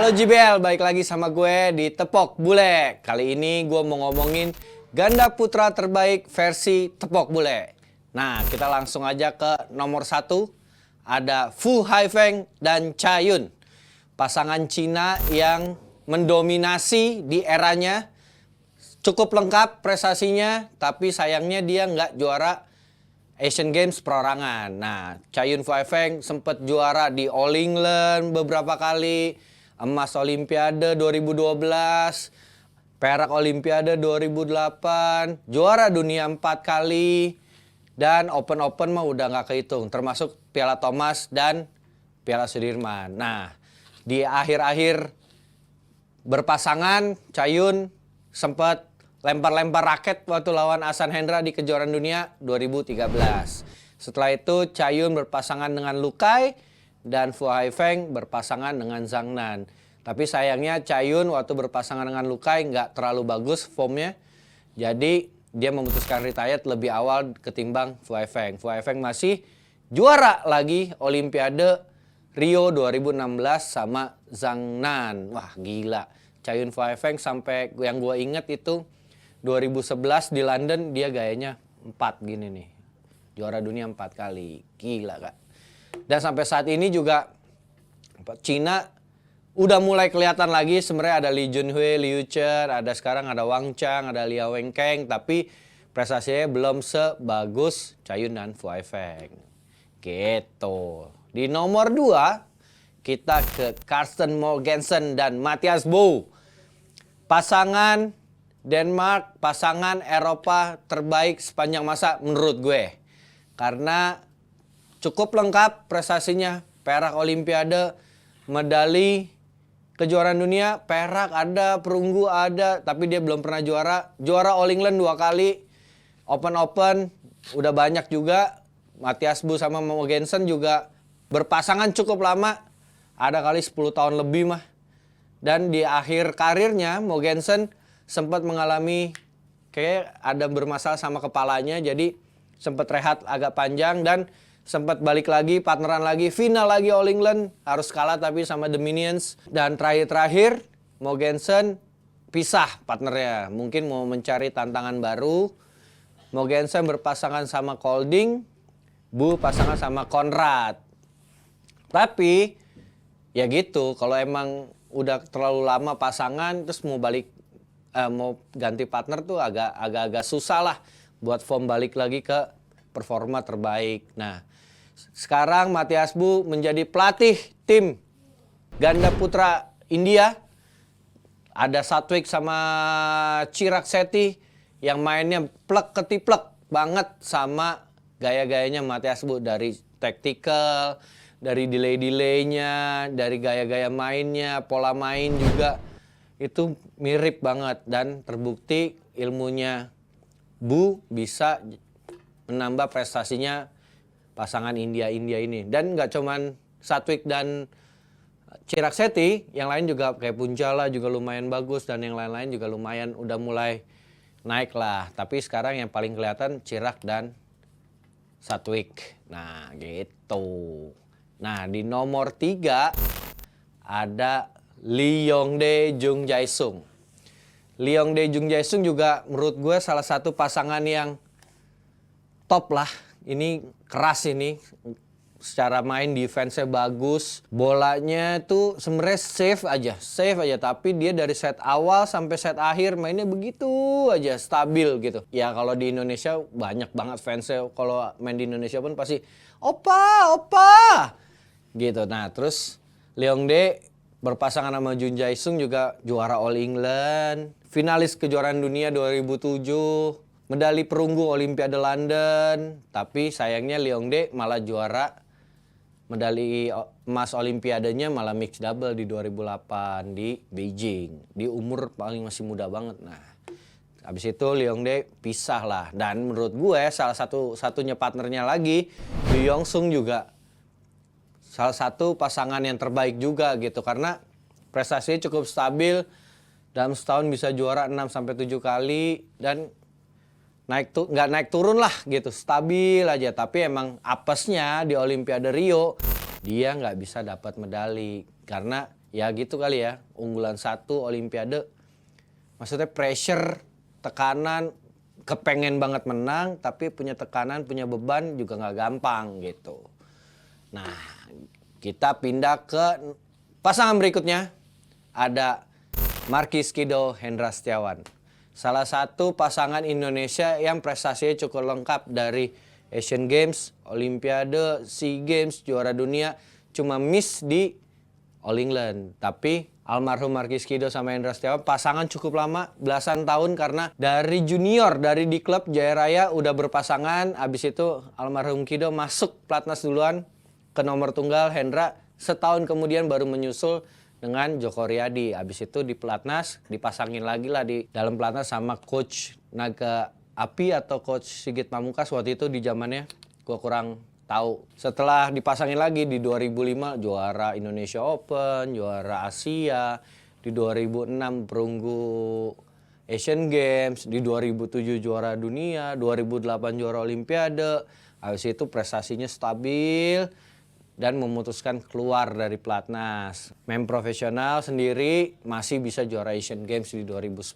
Halo JBL, balik lagi sama gue di Tepok Bule. Kali ini gue mau ngomongin ganda putra terbaik versi Tepok Bule. Nah, kita langsung aja ke nomor 1. Ada Fu Haifeng dan Cha Yun. Pasangan Cina yang mendominasi di eranya. Cukup lengkap prestasinya, tapi sayangnya dia nggak juara Asian Games perorangan. Nah, Cha Yun Fu Haifeng sempat juara di All England beberapa kali. Emas Olimpiade 2012, perak Olimpiade 2008, juara dunia 4 kali, dan Open mah udah nggak kehitung, termasuk Piala Thomas dan Piala Sudirman. Nah, di akhir-akhir berpasangan, Cha Yun sempat lempar-lempar raket waktu lawan Ahsan Hendra di kejuaraan dunia 2013. Setelah itu, Cha Yun berpasangan dengan Lu Kai, dan Fu Haifeng berpasangan dengan Zhang Nan. Tapi sayangnya Cha Yun waktu berpasangan dengan Lu Kai nggak terlalu bagus formnya. Jadi dia memutuskan retired lebih awal ketimbang Fu Haifeng. Fu Haifeng masih juara lagi Olimpiade Rio 2016 sama Zhang Nan. Wah gila. Cha Yun Fu Haifeng sampai yang gue inget itu 2011 di London dia gayanya 4 gini nih. Juara dunia 4 kali. Gila kak. Dan sampai saat ini juga Cina udah mulai kelihatan lagi. Sebenarnya ada Li Junhui, Liu Chen, ada sekarang ada Wang Chang, ada Liao Wenkeng, tapi prestasinya belum sebagus Cha Yun dan Fu Haifeng. Gitu. Di nomor 2 kita ke Carsten Mogensen dan Mathias Bou. Pasangan Denmark, pasangan Eropa terbaik sepanjang masa menurut gue. Karena cukup lengkap prestasinya, perak Olimpiade, medali kejuaraan dunia, perak ada, perunggu ada, tapi dia belum pernah juara. Juara All England 2 kali, Open udah banyak juga. Mathias Bou sama Mogensen juga berpasangan cukup lama, ada kali 10 tahun lebih mah. Dan di akhir karirnya Mogensen sempat mengalami kayak ada bermasalah sama kepalanya, jadi sempat rehat agak panjang dan sempat balik lagi, partneran lagi, final lagi All England, harus kalah tapi sama The Minions. Dan terakhir Mogensen pisah partnernya, mungkin mau mencari tantangan baru. Mogensen berpasangan sama Kolding, Bou pasangan sama Conrad. Tapi ya gitu, kalau emang udah terlalu lama pasangan terus mau balik mau ganti partner tuh agak-agak susah lah buat form balik lagi ke performa terbaik. Nah, sekarang Mathias Bou menjadi pelatih tim ganda putra India. Ada Satwik sama Chirag Shetty yang mainnya plek ketiplek banget sama gaya-gayanya Mathias Bou, dari tactical, dari delay-delaynya, dari gaya-gaya mainnya, pola main juga itu mirip banget, dan terbukti ilmunya Bou bisa menambah prestasinya pasangan India-India ini. Dan nggak cuman Satwik dan Chirag Shetty, yang lain juga kayak Punjala juga lumayan bagus, dan yang lain-lain juga lumayan udah mulai naik lah. Tapi sekarang yang paling kelihatan Chirag dan Satwik. Nah gitu. Nah di nomor 3 ada Lee Yongdae, Jung Jae-sung. Lee Yongdae, Jung Jae-sung juga menurut gue salah satu pasangan yang top lah. Ini keras ini. Secara main defense-nya bagus. Bolanya tuh sebenarnya safe aja. Tapi dia dari set awal sampai set akhir mainnya begitu aja, stabil gitu. Ya kalau di Indonesia banyak banget fansnya. Kalau main di Indonesia pun pasti opa gitu. Nah terus Lee Yongdae berpasangan sama Jung Jae-sung juga juara All England, finalis kejuaraan dunia 2007, medali perunggu Olimpiade London. Tapi sayangnya Lee Yongdae malah juara medali emas Olimpiadenya malah mixed double di 2008 di Beijing. Di umur paling masih muda banget. Nah, habis itu Lee Yongdae pisah lah. Dan menurut gue salah satunya partnernya lagi, Lee Yong-sung juga salah satu pasangan yang terbaik juga gitu, karena prestasinya cukup stabil, dalam setahun bisa juara 6-7 kali dan nggak naik turun lah gitu, stabil aja. Tapi emang apesnya di Olimpiade Rio dia nggak bisa dapat medali karena ya gitu kali ya, unggulan 1 Olimpiade. Maksudnya pressure, tekanan, kepengen banget menang, tapi punya tekanan, punya beban juga nggak gampang gitu. Nah, kita pindah ke pasangan berikutnya. Ada Markis Kido, Hendra Setiawan. Salah satu pasangan Indonesia yang prestasinya cukup lengkap dari Asian Games, Olimpiade, SEA Games, juara dunia. Cuma miss di All England. Tapi almarhum Markis Kido sama Hendra Setiawan pasangan cukup lama, belasan tahun, karena dari junior, dari di klub Jaya Raya udah berpasangan. Abis itu almarhum Kido masuk pelatnas duluan ke nomor tunggal, Hendra setahun kemudian baru menyusul dengan Joko Riyadi. Abis itu di pelatnas dipasangin lagi lah di dalam pelatnas sama coach Naga Api atau coach Sigit Pamungkas waktu itu di zamannya. Gua kurang tahu. Setelah dipasangin lagi di 2005 juara Indonesia Open, juara Asia, di 2006 perunggu Asian Games, di 2007 juara dunia, 2008 juara Olimpiade. Habis itu prestasinya stabil dan memutuskan keluar dari pelatnas. Main profesional sendiri masih bisa juara Asian Games di 2010.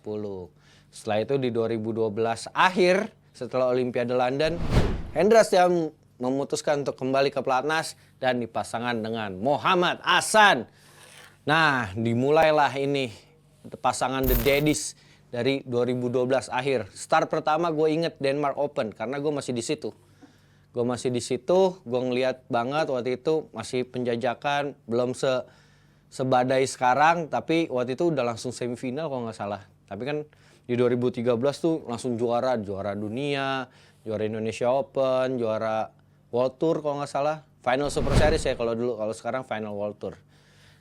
Setelah itu di 2012 akhir, setelah Olimpiade London, Hendra Setiawan memutuskan untuk kembali ke pelatnas dan dipasangkan dengan Muhammad Ahsan. Nah, dimulailah ini pasangan The Daddies dari 2012 akhir. Start pertama gue inget Denmark Open karena gue masih di situ. Gue ngeliat banget waktu itu masih penjajakan, belum sebadai sekarang, tapi waktu itu udah langsung semifinal kalau nggak salah. Tapi kan di 2013 tuh langsung juara dunia, juara Indonesia Open, juara World Tour kalau nggak salah. Final Super Series ya kalau dulu, kalau sekarang Final World Tour.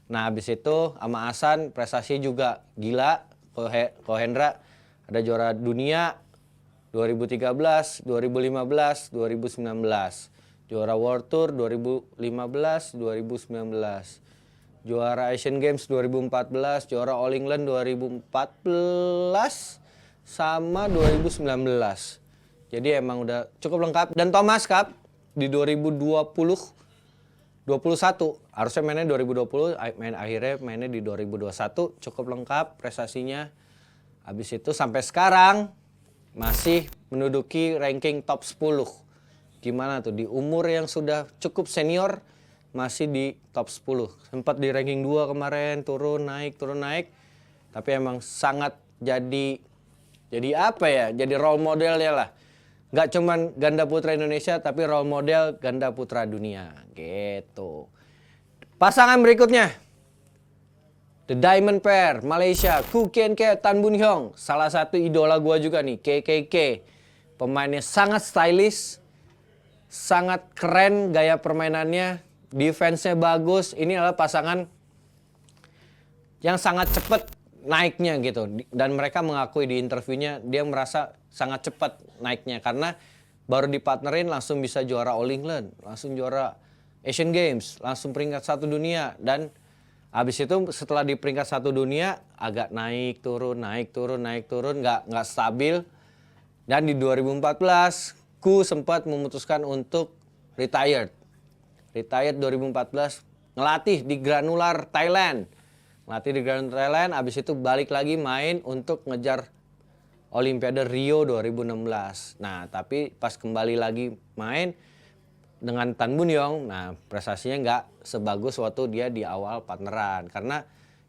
Nah habis itu sama Ahsan prestasi juga gila. Ko Hendra ada juara dunia 2013, 2015, 2019. Juara World Tour 2015, 2019. Juara Asian Games 2014, juara All England 2014 sama 2019. Jadi emang udah cukup lengkap. Dan Thomas Cup di 2021 harusnya mainnya 2020, akhirnya mainnya di 2021, cukup lengkap prestasinya. Habis itu sampai sekarang masih menduduki ranking top 10. Gimana tuh di umur yang sudah cukup senior masih di top 10. Sempat di ranking 2 kemarin, turun naik. Tapi emang sangat jadi apa ya? Jadi role modelnya lah. Gak cuman ganda putra Indonesia tapi role model ganda putra dunia gitu. Pasangan berikutnya, The Diamond Pair, Malaysia, Koo Kian Keat, Tan Boon Hyung. Salah satu idola gua juga nih, KKK. Pemainnya sangat stylish, sangat keren gaya permainannya, defense-nya bagus. Ini adalah pasangan yang sangat cepat naiknya gitu. Dan mereka mengakui di interviewnya, dia merasa sangat cepat naiknya. Karena baru dipartnerin langsung bisa juara All England, langsung juara Asian Games, langsung peringkat 1 dunia. Dan habis itu setelah di peringkat 1 dunia agak naik turun, nggak stabil. Dan di 2014 Koo sempat memutuskan untuk retired 2014, ngelatih di Granular Thailand. Habis itu balik lagi main untuk ngejar Olimpiade Rio 2016. Nah, tapi pas kembali lagi main dengan Tan Boon Hyung, nah prestasinya nggak sebagus waktu dia di awal partneran. Karena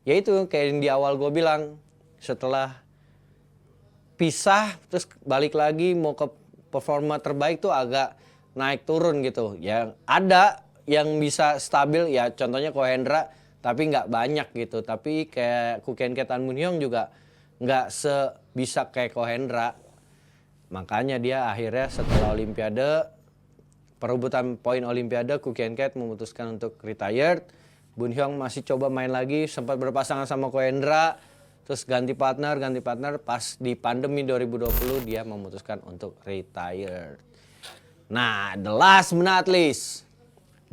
ya itu kayak yang di awal gue bilang, setelah pisah terus balik lagi mau ke performa terbaik tuh agak naik turun gitu. Ya ada yang bisa stabil ya, contohnya Ko Hendra, tapi nggak banyak gitu. Tapi kayak Koo Kian Keat, Tan Boon Hyung juga nggak sebisa kayak Ko Hendra. Makanya dia akhirnya setelah Olimpiade, perebutan poin Olimpiade, Koo Kian Keat memutuskan untuk retired. Boon Hyung masih coba main lagi, sempat berpasangan sama Ko Hendra, terus ganti partner. Pas di pandemi 2020 dia memutuskan untuk retired. Nah, the last but not least,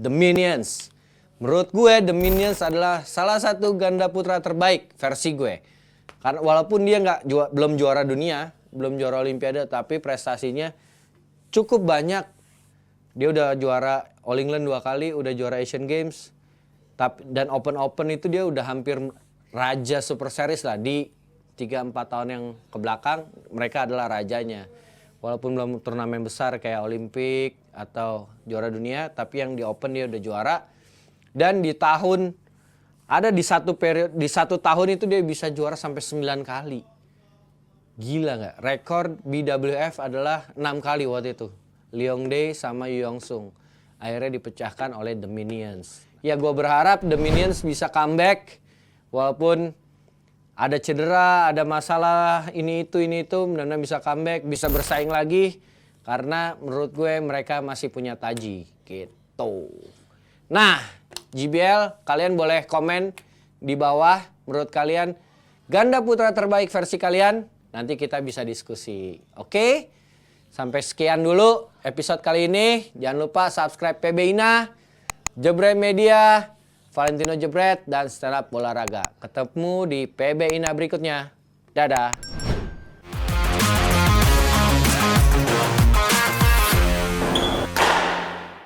The Minions. Menurut gue The Minions adalah salah satu ganda putra terbaik versi gue. Karena walaupun dia belum juara dunia, belum juara Olimpiade, tapi prestasinya cukup banyak. Dia udah juara All England 2 kali, udah juara Asian Games. Dan Open itu dia udah hampir raja Super Series lah. Di 3-4 tahun yang kebelakang mereka adalah rajanya. Walaupun belum turnamen besar kayak Olimpik atau juara dunia, tapi yang di Open dia udah juara. Dan di satu tahun itu dia bisa juara sampai 9 kali. Gila nggak? Rekor BWF adalah 6 kali waktu itu. Leong Dae sama Yu Yong Sung. Akhirnya dipecahkan oleh The Minions. Ya gue berharap The Minions bisa comeback. Walaupun ada cedera, ada masalah ini itu, mudah-mudahan bisa comeback, bisa bersaing lagi. Karena menurut gue mereka masih punya taji gitu. Nah, JBL kalian boleh komen di bawah menurut kalian ganda putra terbaik versi kalian. Nanti kita bisa diskusi. Oke? Sampai sekian dulu episode kali ini. Jangan lupa subscribe PB Ina, Jebret Media, Valentino Jebret, dan Stand Up Olahraga. Ketemu di PB Ina berikutnya. Dadah.